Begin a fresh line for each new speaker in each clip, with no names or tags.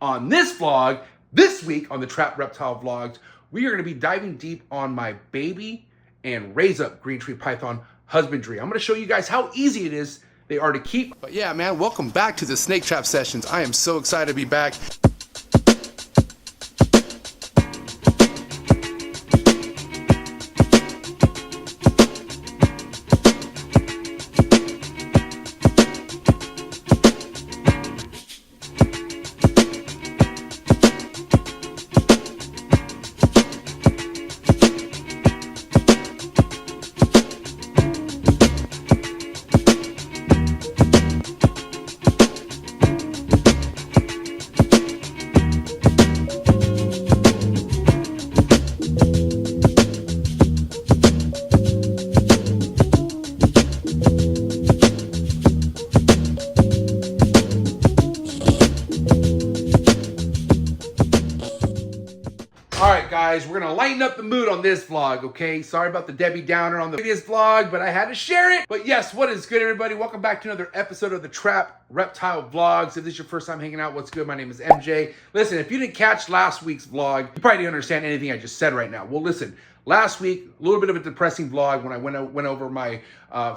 On this vlog, this week on the Trap Reptile Vlogs, we are going to be diving deep on my baby and raise up green tree python husbandry. I'm going to show you guys how easy it is they are to keep. But yeah, man, welcome back to the Snake Trap Sessions. I am so excited to be back. All right, guys, we're gonna lighten up the mood on this vlog, okay? Sorry about the Debbie Downer on the previous vlog, but I had to share it. But yes, what is good, everybody? Welcome back to another episode of the Trap Reptile Vlogs. If this is your first time hanging out, what's good? My name is MJ. Listen, if you didn't catch last week's vlog, you probably didn't understand anything I just said right now. Well, listen, last week, a little bit of a depressing vlog when I went over my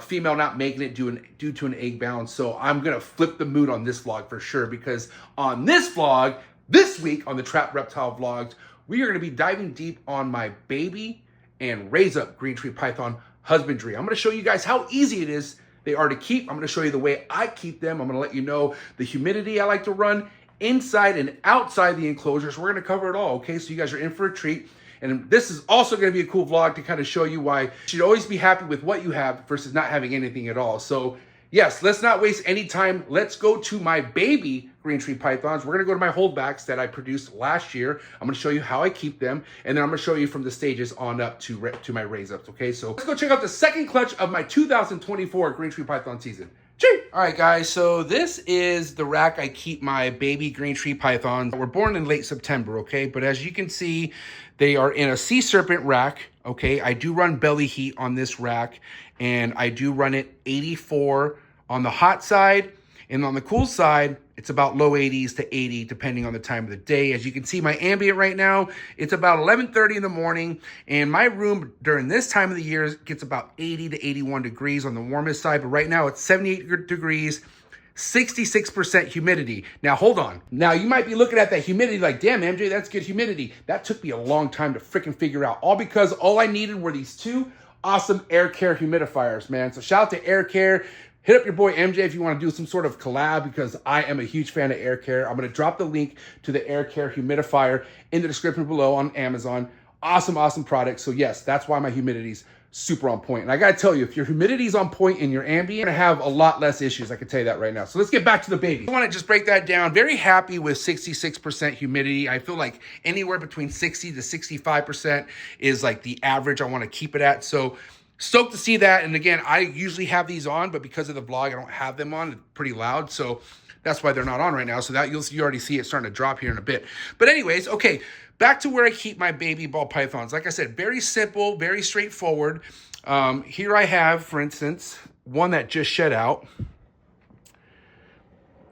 female not making it due to an egg bounce. So I'm gonna flip the mood on this vlog for sure, because on this vlog, this week on the Trap Reptile Vlogs, we are going to be diving deep on my baby and raise up green tree python husbandry. I'm going to show you guys how easy it is they are to keep. I'm going to show you the way I keep them. I'm going to let you know the humidity I like to run inside and outside the enclosures. We're going to cover it all, okay? So you guys are in for a treat. And this is also going to be a cool vlog to kind of show you why you should always be happy with what you have versus not having anything at all. So yes, let's not waste any time. Let's go to my baby green tree pythons. We're gonna go to my holdbacks that I produced last year. I'm gonna show you how I keep them, and then I'm gonna show you from the stages on up to my raise ups, okay? So let's go check out the second clutch of my 2024 green tree python season. Chee! All right, guys, so this is the rack I keep my baby green tree pythons. We're born in late September, okay? But as you can see, they are in a sea serpent rack, okay? I do run belly heat on this rack, and I do run it 84 on the hot side, and on the cool side, it's about low 80s to 80, depending on the time of the day. As you can see, my ambient right now, it's about 11:30 in the morning, and my room during this time of the year gets about 80 to 81 degrees on the warmest side, but right now it's 78 degrees, 66% humidity. Now, hold on. Now, you might be looking at that humidity like, damn, MJ, that's good humidity. That took me a long time to freaking figure out, all because all I needed were these two awesome air care humidifiers, man. So shout out to Air Care. Hit up your boy MJ if you want to do some sort of collab, because I am a huge fan of Air Care. I'm going to drop the link to the Air Care humidifier in the description below on Amazon. Awesome, awesome product. So yes, that's why my humidity's super on point. And I got to tell you, if your humidity's on point in your ambient, you're going to have a lot less issues. I can tell you that right now. So let's get back to the baby. I want to just break that down. Very happy with 66% humidity. I feel like anywhere between 60 to 65% is like the average I want to keep it at. So stoked to see that. And again, I usually have these on, but because of the vlog, I don't have them on. It's pretty loud, so that's why they're not on right now. So that you already see it starting to drop here in a bit. But anyways, okay, back to where I keep my baby ball pythons. Like I said, very simple, very straightforward. Here I have, for instance, one that just shed out.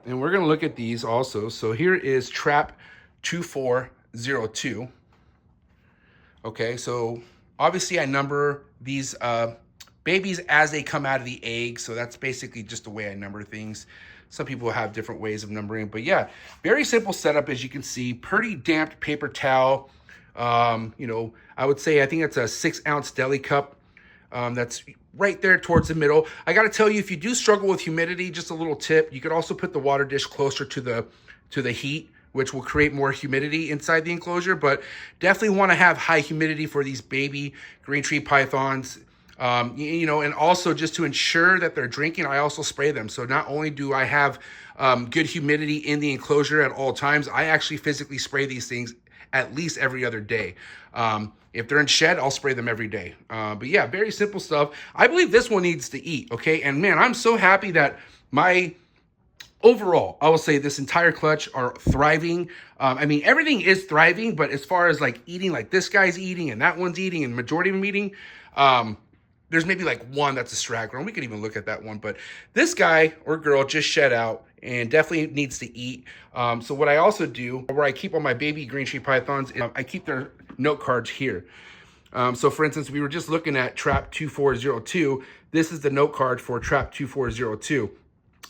And we're going to look at these also. So here is Trap 2402. Okay, so obviously I number these babies as they come out of the egg. So that's basically just the way I number things. Some people have different ways of numbering, but yeah, very simple setup. As you can see, pretty damped paper towel. You know, I would say, I think it's a 6-ounce deli cup. That's right there towards the middle. I got to tell you, if you do struggle with humidity, just a little tip, you could also put the water dish closer to the heat, which will create more humidity inside the enclosure. But definitely want to have high humidity for these baby green tree pythons. You know, and also just to ensure that they're drinking, I also spray them. So not only do I have good humidity in the enclosure at all times, I actually physically spray these things at least every other day. If they're in shed, I'll spray them every day. But yeah, very simple stuff. I believe this one needs to eat, okay? And man, I'm so happy that my overall, I will say this entire clutch are thriving. I mean, everything is thriving, but as far as like eating, like this guy's eating and that one's eating and majority of them eating, there's maybe like one that's a straggler, and we could even look at that one. But this guy or girl just shed out and definitely needs to eat. So what I also do, where I keep all my baby green tree pythons, I keep their note cards here. So for instance, we were just looking at trap 2402. This is the note card for trap 2402.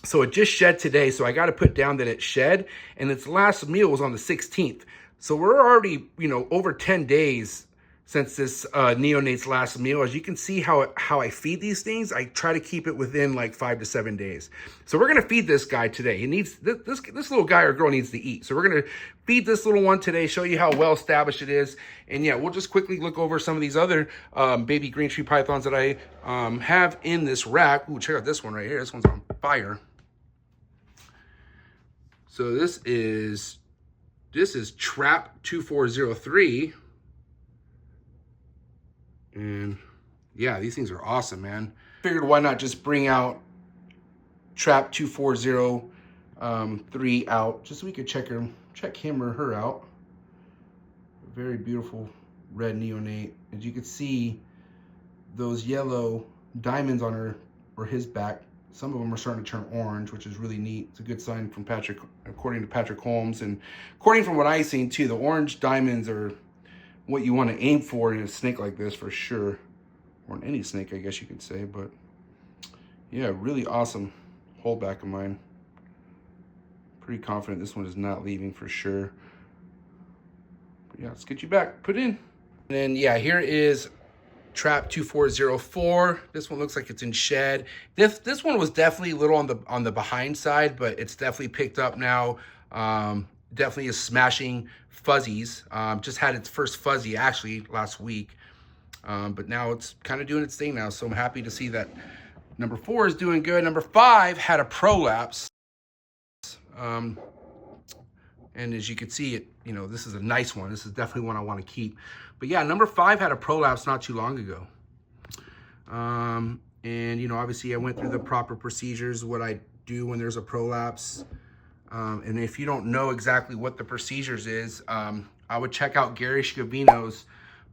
So it just shed today, so I got to put down that it shed, and its last meal was on the 16th. So we're already, over 10 days since this neonate's last meal. As you can see how I feed these things, I try to keep it within like 5 to 7 days. So we're gonna feed this guy today. He needs, this little guy or girl needs to eat. So we're gonna feed this little one today, show you how well established it is. And yeah, we'll just quickly look over some of these other baby green tree pythons that I have in this rack. Ooh, check out this one right here. This one's on fire. So this is trap 2403. And yeah, these things are awesome, man. Figured why not just bring out trap 2403 out, just so we could check him or her out. A very beautiful red neonate. As you can see, those yellow diamonds on her or his back, some of them are starting to turn orange, which is really neat. It's a good sign from Patrick, according to Patrick Holmes, and according from what I've seen too. The orange diamonds are what you want to aim for in a snake like this, for sure, or in any snake, I guess you could say. But yeah, really awesome holdback of mine. Pretty confident this one is not leaving for sure. But yeah, let's get you back, put in. And then yeah, here is trap 2404. This one looks like it's in shed. This one was definitely a little on the behind side, but it's definitely picked up now. Definitely is smashing fuzzies. Just had its first fuzzy actually last week, but now it's kind of doing its thing now. So I'm happy to see that number 4 is doing good. Number 5 had a prolapse, and as you can see, it this is a nice one. This is definitely one I want to keep. But yeah, number 5 had a prolapse not too long ago, and obviously I went through the proper procedures, what I do when there's a prolapse. And if you don't know exactly what the procedures is, I would check out Gary Scavino's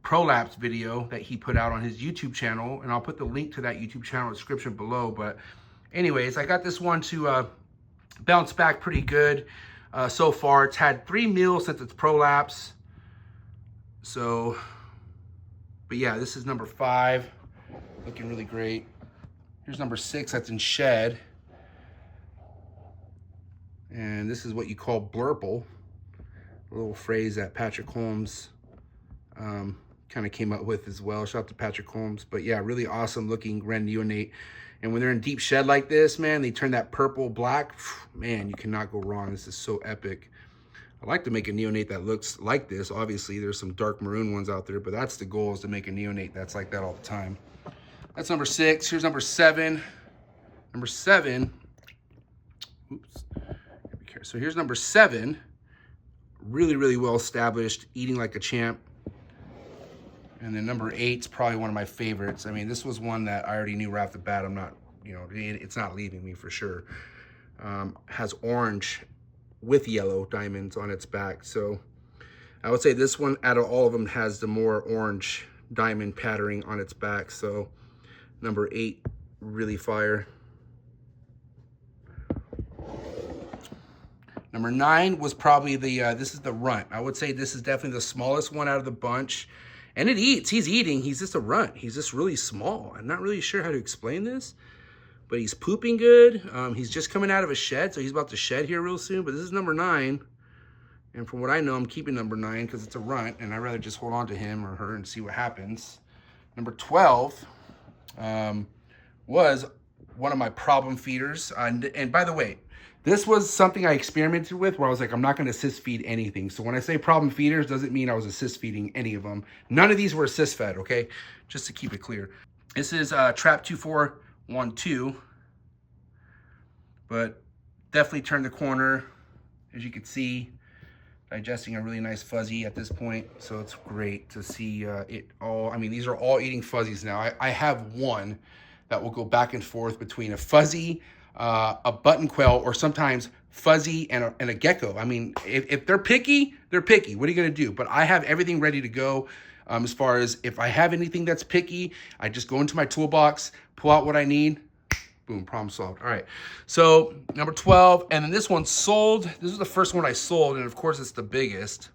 prolapse video that he put out on his YouTube channel, and I'll put the link to that YouTube channel in the description below. But anyways, I got this one to bounce back pretty good so far. It's had 3 meals since its prolapse. So, but yeah, this is number 5, looking really great. Here's number 6, that's in shed. And this is what you call blurple, a little phrase that Patrick Holmes kind of came up with as well. Shout out to Patrick Holmes. But yeah, really awesome looking red neonate. And when they're in deep shed like this, man, they turn that purple black. Man, you cannot go wrong. This is so epic. I like to make a neonate that looks like this. Obviously, there's some dark maroon ones out there, but that's the goal, is to make a neonate that's like that all the time. That's number 6. Here's number 7. Number 7. Oops. So here's number 7, really, really well established, eating like a champ. And then number 8 is probably one of my favorites. I mean, this was one that I already knew right off the bat. I'm not, it's not leaving me for sure. Has orange with yellow diamonds on its back. So I would say this one out of all of them has the more orange diamond patterning on its back. So number 8, really fire. Number 9 was probably this is the runt. I would say this is definitely the smallest one out of the bunch. And it eats, he's eating, he's just a runt. He's just really small. I'm not really sure how to explain this, but he's pooping good. He's just coming out of a shed, so he's about to shed here real soon. But this is number 9. And from what I know, I'm keeping number 9 because it's a runt, and I'd rather just hold on to him or her and see what happens. Number 12 was one of my problem feeders. And by the way, this was something I experimented with where I was like, I'm not going to assist feed anything. So when I say problem feeders, doesn't mean I was assist feeding any of them. None of these were assist fed, okay? Just to keep it clear. This is trap 2412, but definitely turned the corner. As you can see, digesting a really nice fuzzy at this point. So it's great to see it all. I mean, these are all eating fuzzies now. I have one that will go back and forth between a fuzzy, a button quail, or sometimes fuzzy and a gecko. I mean, if they're picky, they're picky. What are you gonna do? But I have everything ready to go. As far as if I have anything that's picky, I just go into my toolbox, pull out what I need, boom, problem solved. All right, so number 12, and then this one sold. This is the first one I sold, and of course it's the biggest.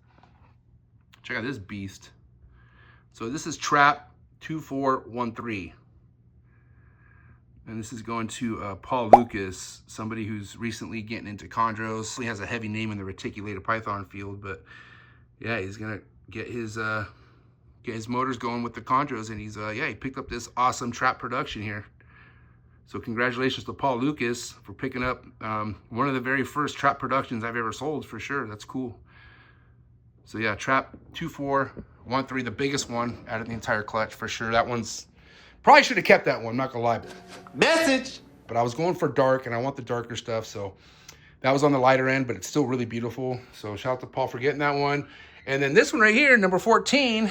Check out this beast. So this is Trap 2413. And this is going to Paul Lucas, somebody who's recently getting into chondros. He has a heavy name in the reticulated python field, but yeah, he's gonna get his motors going with the chondros, and he's he picked up this awesome trap production here. So congratulations to Paul Lucas for picking up one of the very first trap productions I've ever sold, for sure. That's cool. So yeah, Trap 2413, the biggest one out of the entire clutch, for sure. That one's, probably should have kept that one, not gonna lie. Message! But I was going for dark, and I want the darker stuff, so that was on the lighter end, but it's still really beautiful. So shout out to Paul for getting that one. And then this one right here, number 14,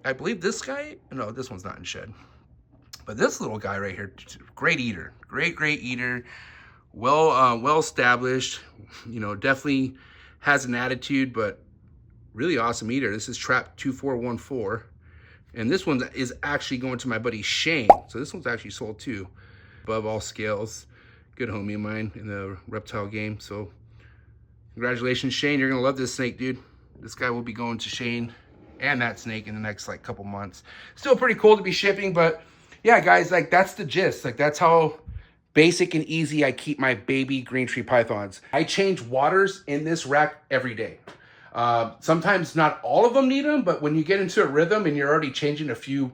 I believe this guy, no, this one's not in shed. But this little guy right here, great eater, great eater, well established, you know, definitely has an attitude, but really awesome eater. This is Trap 2414, and this one is actually going to my buddy Shane. So this one's actually sold too, above all scales. Good homie of mine in the reptile game. So congratulations, Shane. You're gonna love this snake, dude. This guy will be going to Shane and that snake in the next like couple months. Still pretty cool to be shipping, but yeah, guys, like that's the gist. Like that's how basic and easy I keep my baby green tree pythons. I change waters in this rack every day. Sometimes not all of them need them, but when you get into a rhythm and you're already changing a few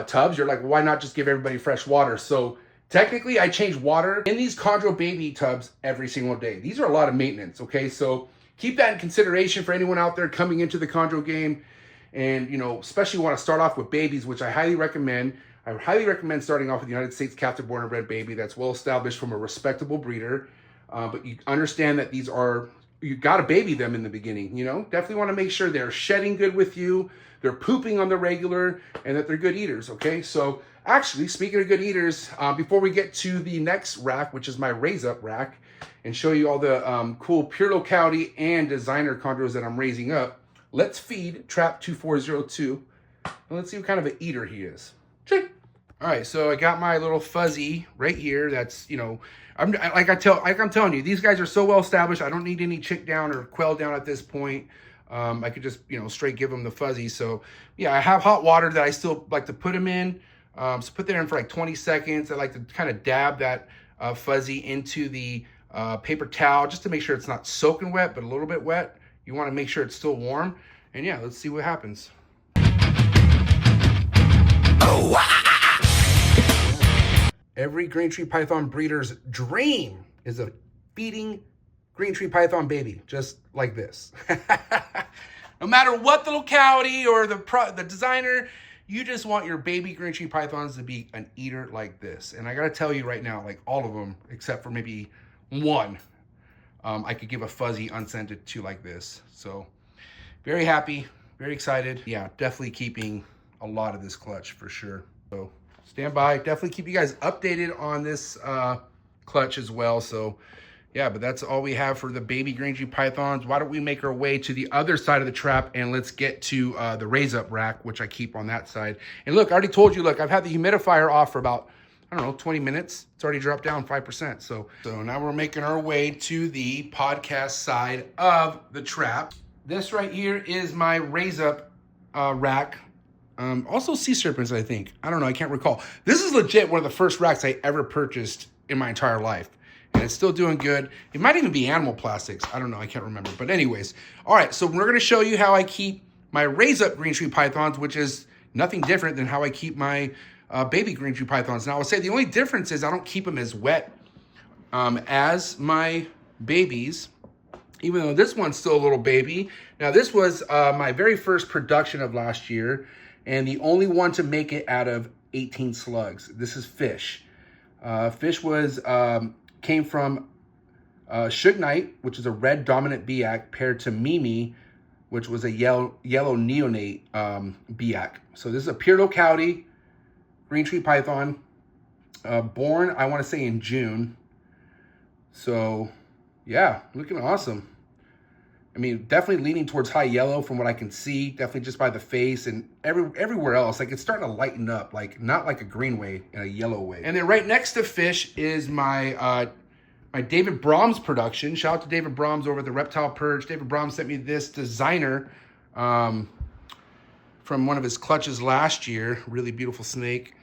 tubs, you're like, well, why not just give everybody fresh water? So technically I change water in these chondro baby tubs every single day. These are a lot of maintenance, okay? So keep that in consideration for anyone out there coming into the chondro game, and you know, especially want to start off with babies, which I highly recommend. I highly recommend starting off with the United States captive born and bred baby that's well established from a respectable breeder. But you understand that these are, you got to baby them in the beginning, you know? Definitely want to make sure they're shedding good with you, they're pooping on the regular, and that they're good eaters, okay? So actually, speaking of good eaters, before we get to the next rack, which is my raise up rack, and show you all the cool pure locality and designer chondros that I'm raising up, let's feed Trap 2402, and let's see what kind of an eater he is. All right, so I got my little fuzzy right here. That's, you know, I'm telling you, these guys are so well established. I don't need any chick down or quail down at this point. I could just, you know, straight give them the fuzzy. So yeah, I have hot water that I still like to put them in. So put that in for like 20 seconds. I like to kind of dab that fuzzy into the paper towel just to make sure it's not soaking wet, but a little bit wet. You want to make sure it's still warm. And yeah, let's see what happens. Every green tree python breeder's dream is a feeding green tree python baby, just like this. No matter what the locality or the designer, you just want your baby green tree pythons to be an eater like this. And I gotta tell you right now, like all of them, except for maybe one, I could give a fuzzy unscented to like this. So very happy, very excited. Yeah, definitely keeping a lot of this clutch for sure. So stand by, definitely keep you guys updated on this clutch as well. So yeah, but that's all we have for the baby green tree pythons. Why don't we make our way to the other side of the trap and let's get to the raise up rack, which I keep on that side. And look, I already told you, look, I've had the humidifier off for about, I don't know, 20 minutes. It's already dropped down 5%. So now we're making our way to the podcast side of the trap. This right here is my raise up rack. Also sea serpents, I think. I don't know, I can't recall. This is legit one of the first racks I ever purchased in my entire life. And it's still doing good. It might even be animal plastics. I don't know, I can't remember. But anyways, all right, so we're gonna show you how I keep my raise up green tree pythons, which is nothing different than how I keep my baby green tree pythons. Now I would say the only difference is I don't keep them as wet as my babies, even though this one's still a little baby. Now this was my very first production of last year, and the only one to make it out of 18 slugs. This is Fish. Fish was came from Suge Knight, which is a red dominant Biak, paired to Mimi, which was a yellow neonate Biak. So this is a pure locality green tree python, born, I want to say, in June. So yeah, looking awesome. I mean, definitely leaning towards high yellow from what I can see, definitely just by the face and everywhere else. Like, it's starting to lighten up, like not like a green way, in a yellow way. And then right next to fish is my my David Brahms production. Shout out to David Brahms over at the Reptile Purge. David Brahms sent me this designer from one of his clutches last year. Really beautiful snake.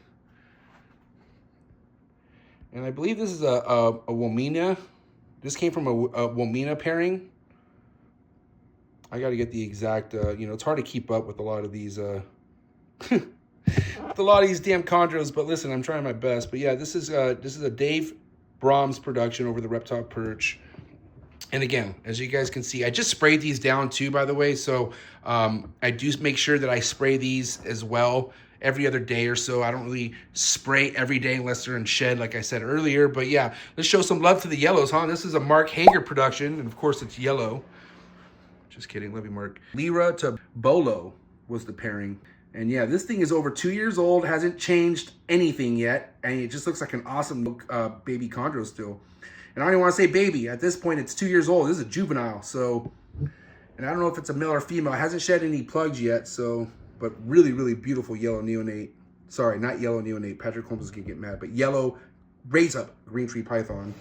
And I believe this is a Womena. This came from a Womena pairing. I got to get the exact, you know, it's hard to keep up with a lot of these, with a lot of these damn chondros, but listen, I'm trying my best. But yeah, this is a Dave Brahms production over the Reptile Perch. And again, as you guys can see, I just sprayed these down too, by the way. So I do make sure that I spray these as well every other day or so. I don't really spray every day unless they're in shed, like I said earlier. But yeah, let's show some love to the yellows, huh? This is a Mark Hager production, and of course it's yellow. Just kidding, love you, Mark. Lyra to Bolo was the pairing. And yeah, this thing is over 2 years old, hasn't changed anything yet, and it just looks like an awesome baby chondro still. And I don't even want to say baby. At this point, it's 2 years old. This is a juvenile, so, and I don't know if it's a male or female. It hasn't shed any plugs yet, so, but really, really beautiful yellow neonate. Sorry, not yellow neonate. Patrick Holmes is gonna get mad, but yellow raise up green tree python.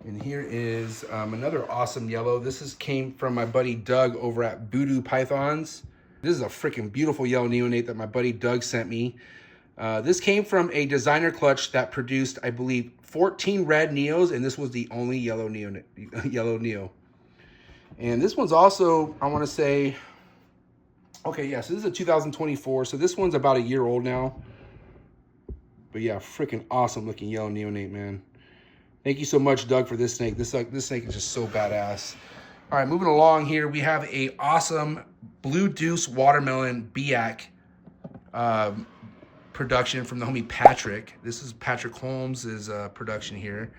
And here is another awesome yellow. This came from my buddy Doug over at Voodoo Pythons. This is a freaking beautiful yellow neonate that my buddy Doug sent me. This came from a designer clutch that produced, I believe, 14 red neos, and this was the only yellow neo. And this one's also, I want to say, okay, yeah, so this is a 2024, so this one's about a year old now. But yeah, freaking awesome looking yellow neonate, man. Thank you so much, Doug, for this snake. This snake is just so badass. All right, moving along here, we have a awesome Blue Deuce Watermelon Biak production from the homie Patrick. This is Patrick Holmes' production here.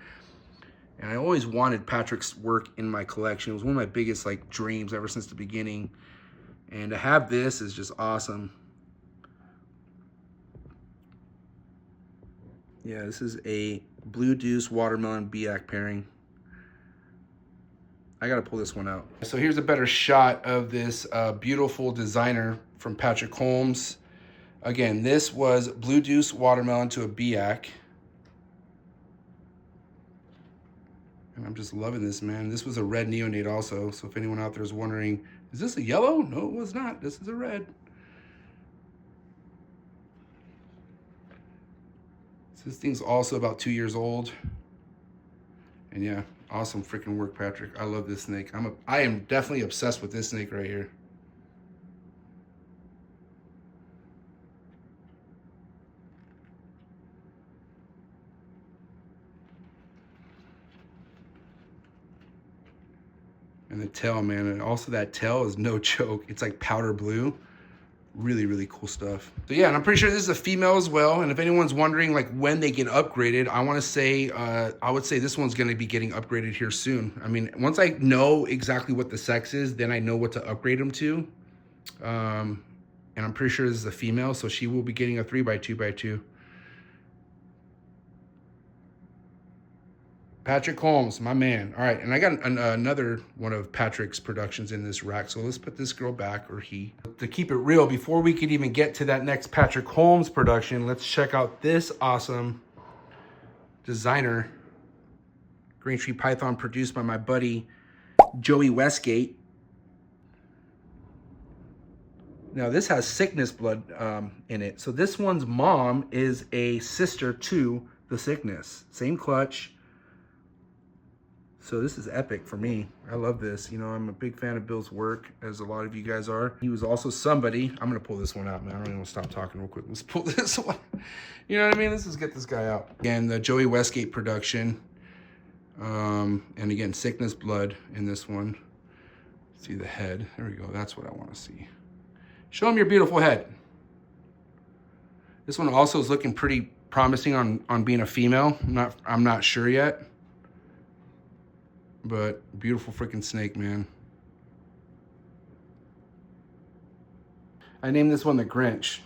And I always wanted Patrick's work in my collection. It was one of my biggest like dreams ever since the beginning. And to have this is just awesome. Yeah, this is a Blue Deuce Watermelon Biak pairing. I gotta pull this one out. So here's a better shot of this beautiful designer from Patrick Holmes. Again, this was Blue Deuce Watermelon to a Biak. And I'm just loving this, man. This was a red neonate also. So if anyone out there is wondering, is this a yellow? No, it was not. This is a red. So this thing's also about 2 years old. And yeah, awesome freaking work, Patrick. I love this snake. I am definitely obsessed with this snake right here. And the tail, man, and also that tail is no joke. It's like powder blue. Really, really cool stuff. So yeah, and I'm pretty sure this is a female as well. And if anyone's wondering like when they get upgraded, I want to say, I would say this one's going to be getting upgraded here soon. I mean, once I know exactly what the sex is, then I know what to upgrade them to. And I'm pretty sure this is a female, so she will be getting a 3x2x2. Patrick Holmes, my man. All right, and I got another one of Patrick's productions in this rack, so let's put this girl back, or he. To keep it real, before we could even get to that next Patrick Holmes production, let's check out this awesome designer green tree python produced by my buddy Joey Westgate. Now this has sickness blood in it, so this one's mom is a sister to the sickness. Same clutch. So this is epic for me. I love this. You know, I'm a big fan of Bill's work, as a lot of you guys are. He was also somebody. I'm gonna pull this one out, man. I don't even want to stop talking real quick. Let's pull this one. You know what I mean? Let's just get this guy out. Again, the Joey Westgate production. And again, sickness blood in this one. See the head. There we go. That's what I want to see. Show him your beautiful head. This one also is looking pretty promising on being a female. I'm not sure yet. But beautiful freaking snake, man. I named this one the Grinch,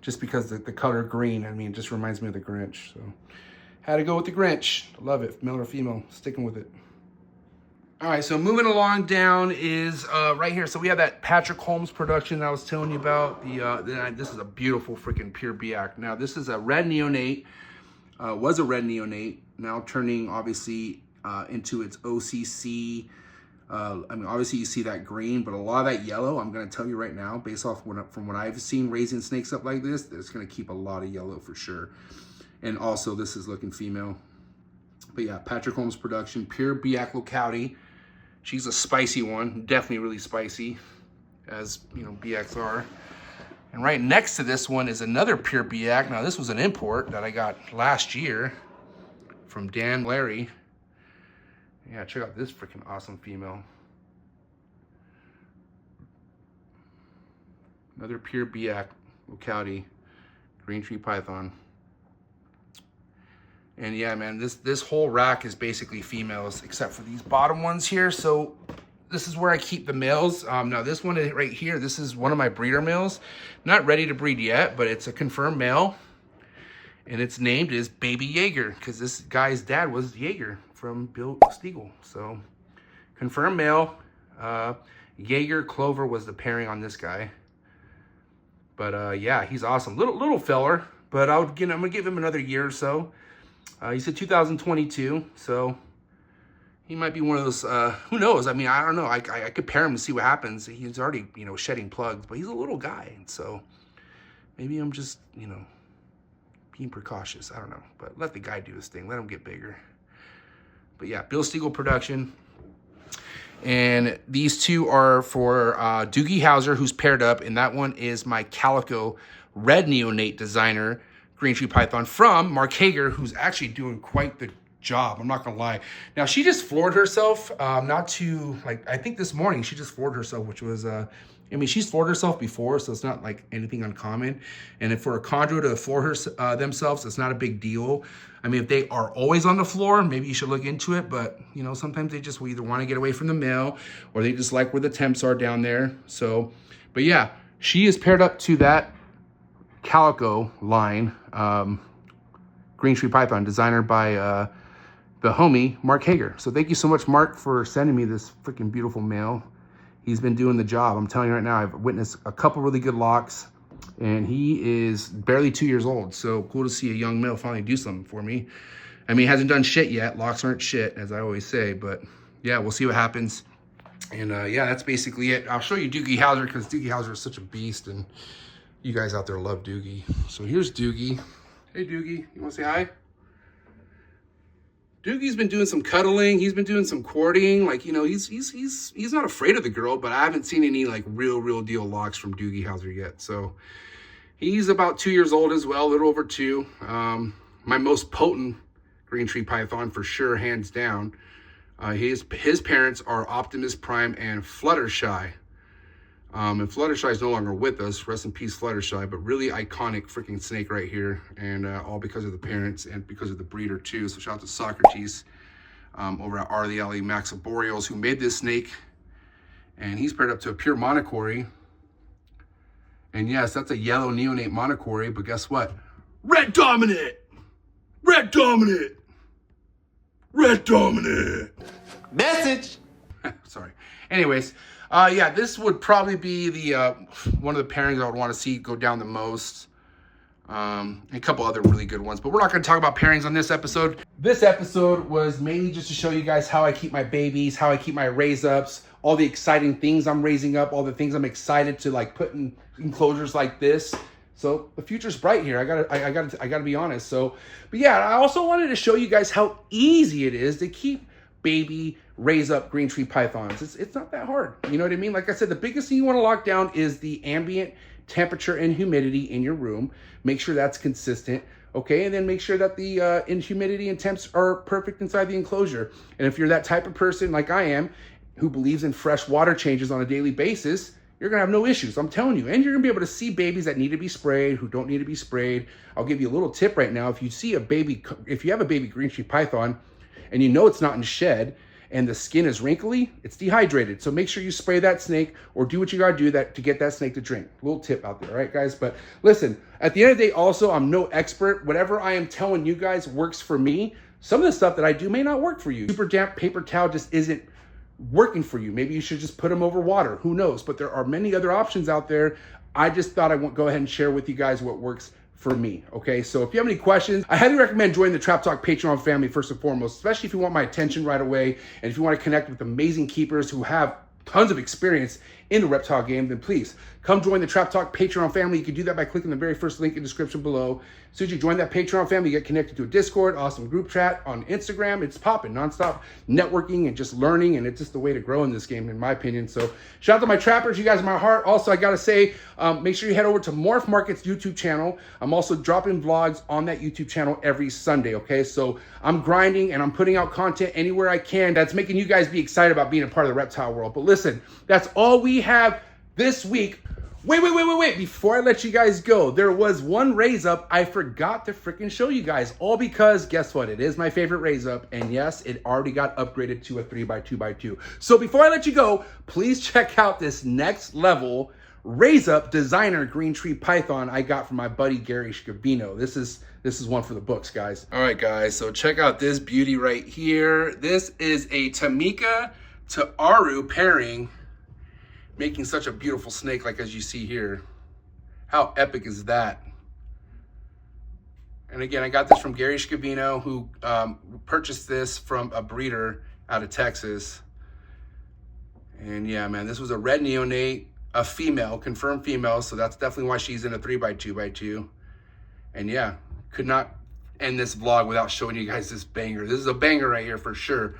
just because the color green, I mean, it just reminds me of the Grinch. So had to go with the Grinch. Love it, male or female, sticking with it. All right, so moving along down is right here. So we have that Patrick Holmes production that I was telling you about. This is a beautiful freaking pure Biak. Now this is a red neonate. Was a red neonate. Now turning obviously into its OCC. I mean, obviously you see that green, but a lot of that yellow, I'm going to tell you right now, based off from what I've seen raising snakes up like this, it's going to keep a lot of yellow for sure. And also this is looking female. But yeah, Patrick Holmes production, pure Biak locality. She's a spicy one, definitely really spicy, as you know, Biaks are. And right next to this one is another pure Biak. Now this was an import that I got last year from Dan Larry. Yeah, check out this freaking awesome female. Another pure Biak locality, green tree python. And yeah, man, this whole rack is basically females, except for these bottom ones here. So this is where I keep the males. Now this one right here, this is one of my breeder males. Not ready to breed yet, but it's a confirmed male. And it's named as Baby Jaeger, because this guy's dad was Jaeger from Bill Stiegel. So confirmed male. Jaeger Clover was the pairing on this guy. But yeah, he's awesome. Little feller, but I'm gonna give him another year or so. He said 2022, so he might be one of those, who knows? I mean, I don't know. I could pair him to see what happens. He's already, you know, shedding plugs, but he's a little guy. And so maybe I'm just, you know, being precautious. I don't know. But let the guy do his thing. Let him get bigger. But yeah, Bill Stiegel production. And these two are for Doogie Howser, who's paired up. And that one is my Calico Red Neonate Designer green tree python from Mark Hager, who's actually doing quite the job. I'm not gonna lie. Now she just floored herself, not to like, I think this morning she just floored herself, which was, I mean, she's floored herself before, so it's not like anything uncommon. And if for a chondro to floor themselves, it's not a big deal. I mean, if they are always on the floor, maybe you should look into it, but you know, sometimes they just will either want to get away from the male or they just like where the temps are down there. So, but yeah, she is paired up to that Calico line, green tree python, designer by the homie Mark Hager. So thank you so much, Mark, for sending me this freaking beautiful male. He's been doing the job. I'm telling you right now, I've witnessed a couple really good locks, and he is barely 2 years old. So cool to see a young male finally do something for me. I mean, he hasn't done shit yet. Locks aren't shit, as I always say, but yeah, we'll see what happens. And yeah, that's basically it. I'll show you Doogie Howser, because Doogie Howser is such a beast, and you guys out there love Doogie. So here's Doogie. Hey, Doogie, you want to say hi? Doogie's been doing some cuddling. He's been doing some courting. Like, you know, he's not afraid of the girl, but I haven't seen any like real deal locks from Doogie Howser yet. So he's about 2 years old as well, a little over 2. My most potent green tree python for sure, hands down. His parents are Optimus Prime and Fluttershy. And Fluttershy is no longer with us. Rest in peace, Fluttershy. But really iconic freaking snake right here. And all because of the parents and because of the breeder too. So shout out to Socrates over at R. the Alley Max Boreals, who made this snake. And he's paired up to a pure monocory. And yes, that's a yellow neonate monocory. But guess what? Red dominant! Red dominant! Red dominant! Message! Sorry. Anyways. Yeah, this would probably be the one of the pairings I would want to see go down the most. And a couple other really good ones, but we're not going to talk about pairings on this episode. This episode was mainly just to show you guys how I keep my babies, how I keep my raise ups, all the exciting things I'm raising up, all the things I'm excited to like put in enclosures like this. So the future's bright here. I gotta be honest. So, but yeah, I also wanted to show you guys how easy it is to keep baby raise up green tree pythons. It's not that hard. You know what I mean? Like I said, the biggest thing you want to lock down is the ambient temperature and humidity in your room. Make sure that's consistent. Okay, and then make sure that the humidity and temps are perfect inside the enclosure. And if you're that type of person like I am, who believes in fresh water changes on a daily basis, you're gonna have no issues, I'm telling you. And you're gonna be able to see babies that need to be sprayed, who don't need to be sprayed. I'll give you a little tip right now. If you see a baby, if you have a baby green tree python and you know it's not in shed and the skin is wrinkly, it's dehydrated. So make sure you spray that snake or do what you gotta do to get that snake to drink. Little tip out there, all right, guys? But listen, at the end of the day, also, I'm no expert. Whatever I am telling you guys works for me. Some of the stuff that I do may not work for you. Super damp paper towel just isn't working for you. Maybe you should just put them over water. Who knows? But there are many other options out there. I just thought I would go ahead and share with you guys what works for me. Okay, so if you have any questions, I highly recommend joining the Trap Talk Patreon family first and foremost, especially if you want my attention right away, and if you want to connect with amazing keepers who have tons of experience in the reptile game, then please come join the Trap Talk Patreon family. You can do that by clicking the very first link in the description below. As soon as you join that Patreon family, you get connected to a Discord, awesome group chat on Instagram. It's popping, nonstop networking and just learning, and it's just the way to grow in this game, in my opinion. So shout out to my trappers, you guys are my heart. Also, I gotta say, make sure you head over to Morph Market's YouTube channel. I'm also dropping vlogs on that YouTube channel every Sunday, okay? So I'm grinding and I'm putting out content anywhere I can that's making you guys be excited about being a part of the reptile world. But listen, that's all we have this week. Wait. Before I let you guys go, there was one raise up I forgot to freaking show you guys. All because, guess what? It is my favorite raise up. And yes, it already got upgraded to a 3x2x2. So before I let you go, please check out this next level raise up designer green tree python I got from my buddy Gary Scavino. This is one for the books, guys. All right, guys. So check out this beauty right here. This is a Tamika to Aru pairing, making such a beautiful snake, like as you see here. How epic is that? And again, I got this from Gary Scavino, who purchased this from a breeder out of Texas. And yeah, man, this was a red neonate, a female, confirmed female, so that's definitely why she's in a 3x2x2. And yeah, could not end this vlog without showing you guys this banger. This is a banger right here for sure.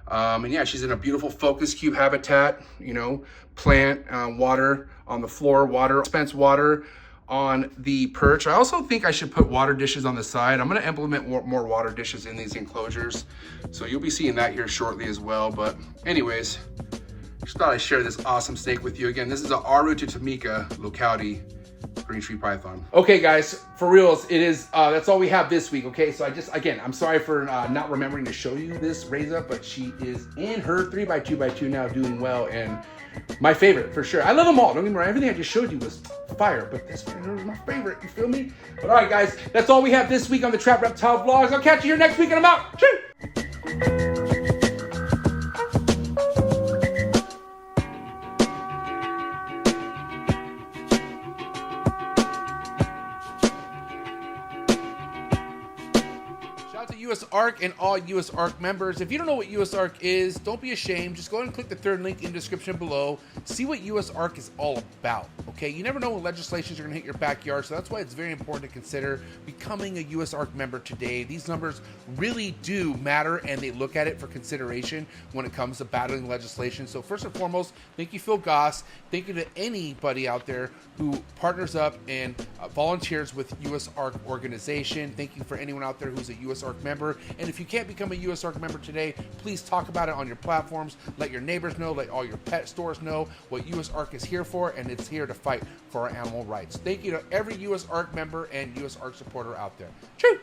And yeah, she's in a beautiful focus cube habitat, you know, plant, water on the floor, water, dispense water on the perch. I also think I should put water dishes on the side. I'm going to implement more water dishes in these enclosures. So you'll be seeing that here shortly as well. But anyways, just thought I'd share this awesome snake with you. Again, this is a Aru to Tamika locality green tree python. Okay, guys, for reals, it is, that's all we have this week, okay? So again, I'm sorry for not remembering to show you this raise up, but she is in her 3x2x2 now, doing well, and my favorite, for sure. I love them all, don't get me wrong. Everything I just showed you was fire, but this one was my favorite, you feel me? But all right, guys, that's all we have this week on the Trap Reptile Vlogs. I'll catch you here next week, and I'm out. Cheers! USArk and all USArk members. If you don't know what USArk is, don't be ashamed. Just go ahead and click the third link in the description below. See what USArk is all about, okay? You never know when legislations are going to hit your backyard, so that's why it's very important to consider becoming a USArk member today. These numbers really do matter, and they look at it for consideration when it comes to battling legislation. So first and foremost, thank you, Phil Goss. Thank you to anybody out there who partners up and volunteers with USArk organization. Thank you for anyone out there who's a USArk member. And if you can't become a USArk member today, please talk about it on your platforms. Let your neighbors know, let all your pet stores know what USArk is here for, and it's here to fight for our animal rights. Thank you to every USArk member and USArk supporter out there. Cheers!